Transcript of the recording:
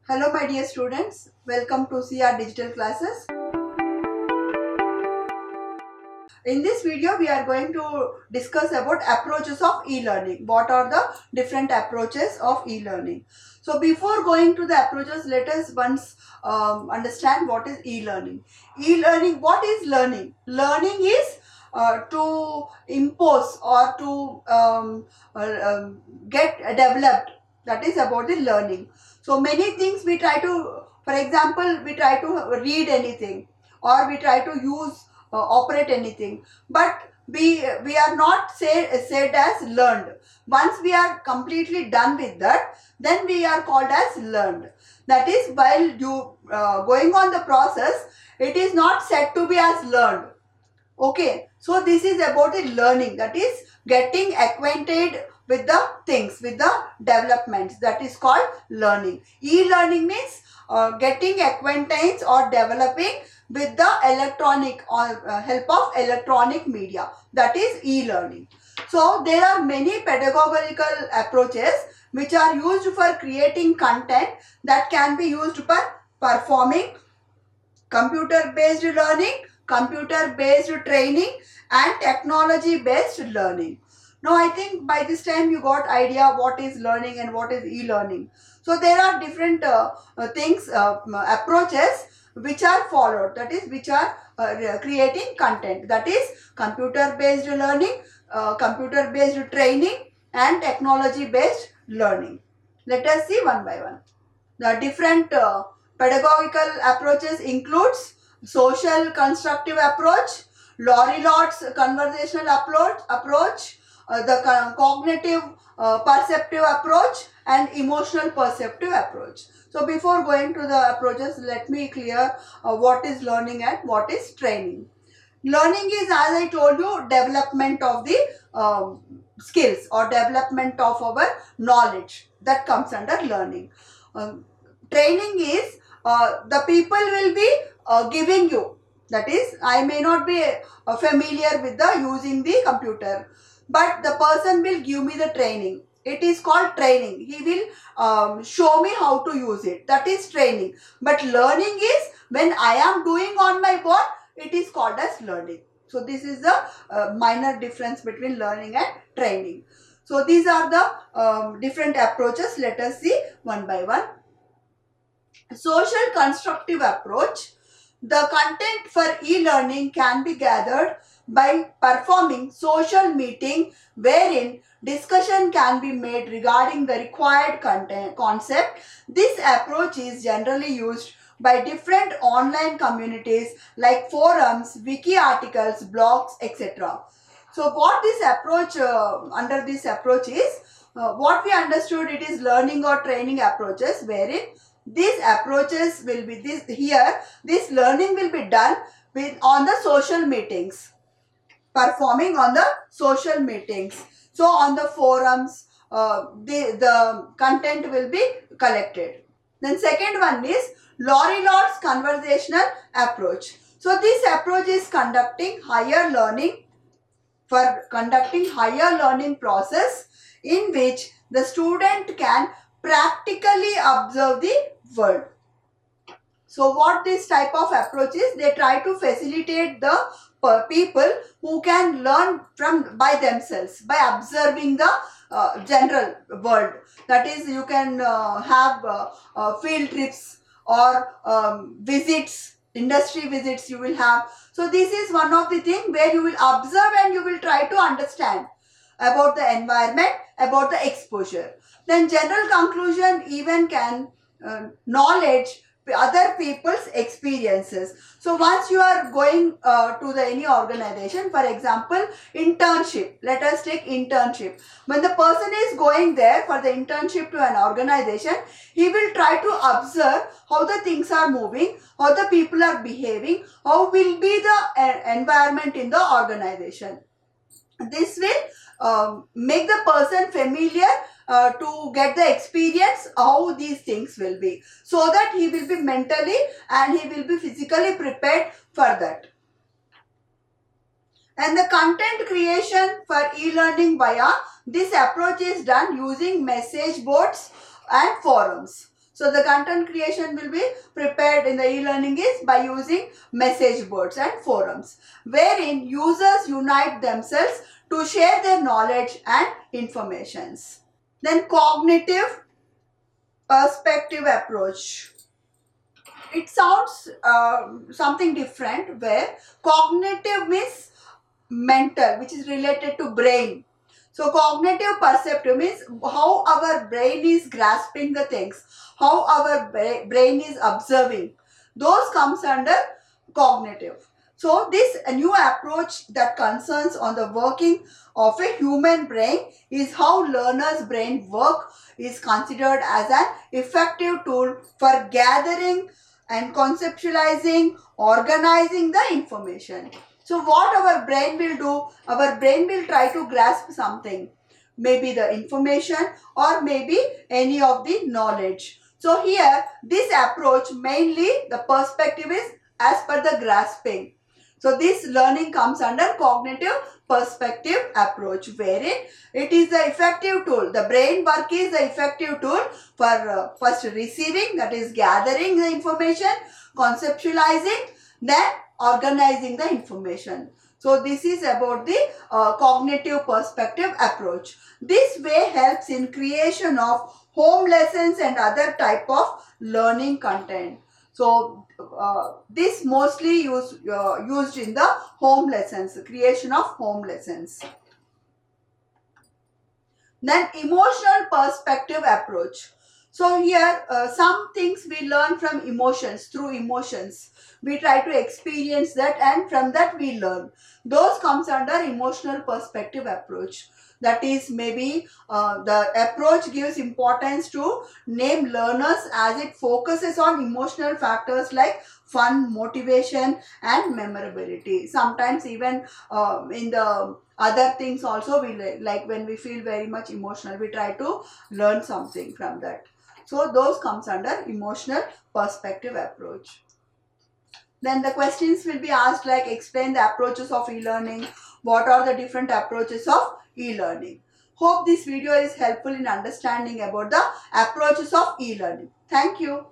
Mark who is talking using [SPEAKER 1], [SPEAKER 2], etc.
[SPEAKER 1] Hello my dear students, welcome to CR Digital Classes. In this video we are going to discuss about approaches of e-learning. What are the different approaches of e-learning? So before going to the approaches, let us once understand what is e-learning. E-learning, what is learning? Learning is to impose or to get developed. That is about the learning. So many things we try to, for example, we try to read anything or we try to use operate anything, but we are not said as learned. Once we are completely done with that, then we are called as learned. That is, while you going on the process, it is not said to be as learned. Okay, so this is about the learning, that is getting acquainted with the things, with the developments. That is called learning. E-learning means getting acquaintance or developing with the electronic or help of electronic media. That is e-learning. So there are many pedagogical approaches which are used for creating content that can be used for performing computer-based learning, computer-based training and technology-based learning. Now I think by this time you got idea what is learning and what is e-learning. So there are different approaches which are followed, that is which are creating content, that is computer-based learning, computer-based training and technology-based learning. Let us see one by one. The different pedagogical approaches includes social constructive approach, Laurie Lott's conversational approach, the cognitive perceptive approach and emotional perceptive approach. So before going to the approaches, let me clear what is learning and what is training. Learning is, as I told you, development of the skills or development of our knowledge. That comes under learning. Um, Training is the people will be giving you. That is, I may not be familiar with the using the computer, but the person will give me the training. It is called training. He will show me how to use it. That is training. But learning is when I am doing on my own, it is called as learning. So this is the minor difference between learning and training. So these are the different approaches. Let us see one by one. Social constructive approach. The content for e-learning can be gathered by performing social meeting wherein discussion can be made regarding the required content concept. This approach is generally used by different online communities like forums, wiki articles, blogs, etc. So what this approach, under this approach is, what we understood, it is learning or training approaches wherein these approaches will be this here. This learning will be done with on the social meetings, performing on the social meetings. So on the forums, the content will be collected. Then second one is Laurie Lott's conversational approach. So this approach is conducting higher learning process in which the student can practically observe the world. So what this type of approach is, they try to facilitate the people who can learn from by themselves by observing the general world. That is, you can have field trips or visits, industry visits you will have. So this is one of the thing where you will observe and you will try to understand about the environment, about the exposure. Then general conclusion even can knowledge other people's experiences. So once you are going to the any organization, for example internship, let us take internship. When the person is going there for the internship to an organization, he will try to observe how the things are moving, how the people are behaving, how will be the environment in the organization. This will make the person familiar to get the experience how these things will be, so that he will be mentally and he will be physically prepared for that. And the content creation for e-learning via this approach is done using message boards and forums. So the content creation will be prepared in the e-learning is by using message boards and forums, wherein users unite themselves to share their knowledge and informations. Then cognitive perspective approach. It sounds something different, where cognitive means mental, which is related to brain. So cognitive perceptive means how our brain is grasping the things, how our brain is observing. Those comes under cognitive. So this new approach that concerns on the working of a human brain is how learner's brain work is considered as an effective tool for gathering and conceptualizing, organizing the information. So what our brain will do, our brain will try to grasp something, maybe the information or maybe any of the knowledge. So here this approach, mainly the perspective is as per the grasping. So this learning comes under cognitive perspective approach, wherein it is the effective tool. The brain work is the effective tool for first receiving, that is gathering the information, conceptualizing, then organizing the information. So this is about the cognitive perspective approach. This way helps in creation of home lessons and other type of learning content. So this mostly used in the home lessons, creation of home lessons. Then emotional perspective approach. So here some things we learn from emotions, through emotions. We try to experience that and from that we learn. Those comes under emotional perspective approach. That is maybe the approach gives importance to name learners as it focuses on emotional factors like fun, motivation and memorability. Sometimes even in the other things also we like when we feel very much emotional, we try to learn something from that. So those comes under emotional perspective approach. Then the questions will be asked like explain the approaches of e-learning. What are the different approaches of e-learning? Hope this video is helpful in understanding about the approaches of e-learning. Thank you.